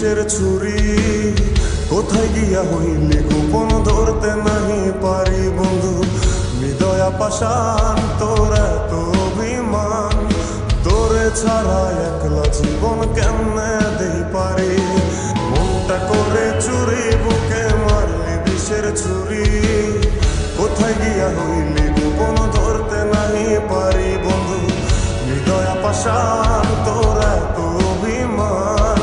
বিষের ছুরি কোথায় গিয়া হইলি গোপন ধরতে নাহি পারি বন্ধু হৃদয়া পাশান তোর এত অভিমান তোরে ছাড়া একলা জীবন কেমনে দেই পারি মনটা করে চুরি বুকে মারলি বিষের ছুরি কোথায় গিয়া হইলি গোপন ধরতে নাহি পারি বন্ধু হৃদয়া পাশান তোর এত অভিমান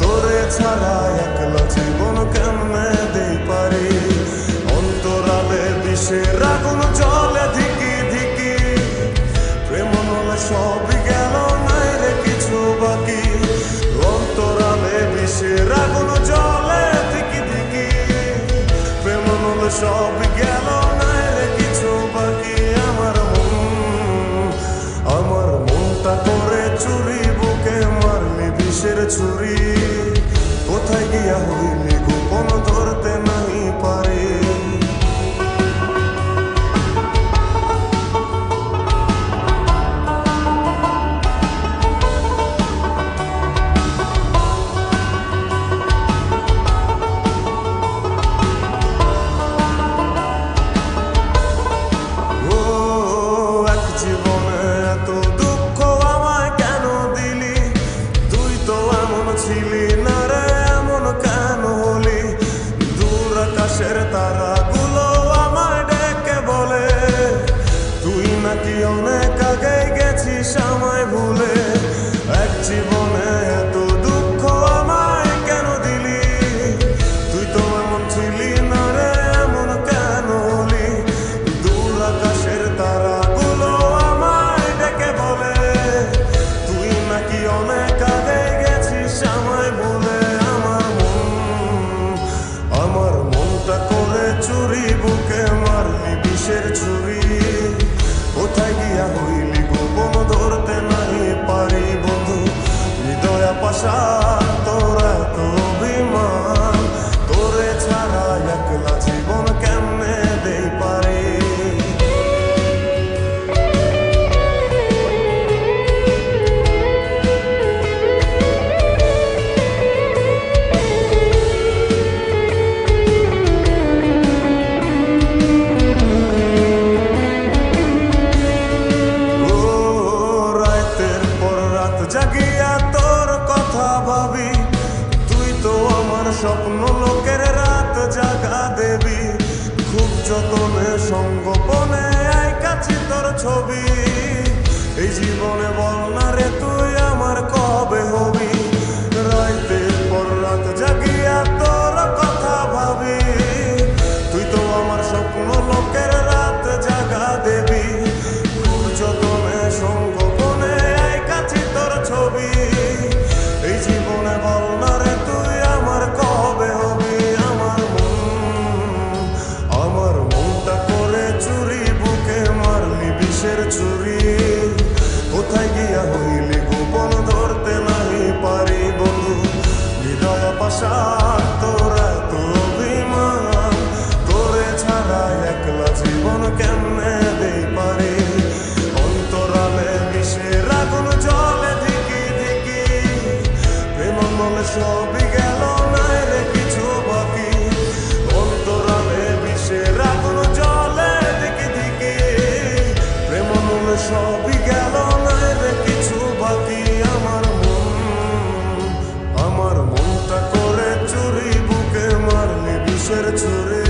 তোরে ছাড়া একলা জীবন কেমনে দেই পারি অন্তরালে বিষের আগুন জলে ধিকি ধিকি প্রেম নলে সবই গেল নাই রে কিছু বাকি অন্তরালে বিষের আগুন জলে ধিকি ধিকি প্রেম নলে সবই গেল নাই রে কিছু বাকি আমার মনটা করে চুরি বুকে মারলি বিষের ছুরি কোথায় গিয়া হইলি গোপন ধরতে নাহি পারি তারাগুলো আমায় ডেকে বলে তুই নাকি অনেক আগে গেছিস আমায় ভুলে এক জীবনে এত দুঃখ আমায় কেন দিলি তুই তো এমন ছিলি না রে এমন কেন হলি দূর আকাশের তারাগুলো আমায় ডেকে বলে তুই নাকি অনেক আগে গেছিস আমায় ভুলে আমার মনটা করে চুরি বুকে মারলি বিষের ছুরি কোথায় গিয়া হইলি গোপন ধরতে নাহি পারি বন্ধু হৃদয়া পাশান তোর এত অভিমান তোরে ছাড়া একলা জীবন কেমনে দেই পারি জাগিয়া তোর কথা ভাবি তুই তো আমার স্বপ্ন লোকের রাত জাগা দেবী খুব যতনে সঙ্গোপনে আইকাছি তোর ছবি এই জীবনে বল না রে তুই আমার কবে হবি রাতের পর রাত জাগিয়া তোর কথা ভাবি তুই তো আমার স্বপ্ন লোকের রাত জাগা দেবী খুব যতনে সঙ্গোপনে আইকাছি তোর ছবি এই জীবনে বল না রে তুই আমার কবে হবি আমার মনটা করে চুরি বুকে মারলি বিষের ছুরি কোথায় গিয়া হইলি গোপন ধরতে নাহি পারি বন্ধু হৃদয় পাশান তোর এত অভিমান তোরে ছাড়া একলা জীবন কেমনে দেই পারি অন্তরালে বিষের আগুন জলে ধিকি ধিকি প্রেম মনে সবই গেল নাই রে কিছু বাকি অন্তরালে বিষের আগুন জলে ধিকি ধিকি প্রেম মনে সবই গেল নাই রে কিছু বাকি আমার মনটা করে চুরি বুকে মারলি বিষের ছুরি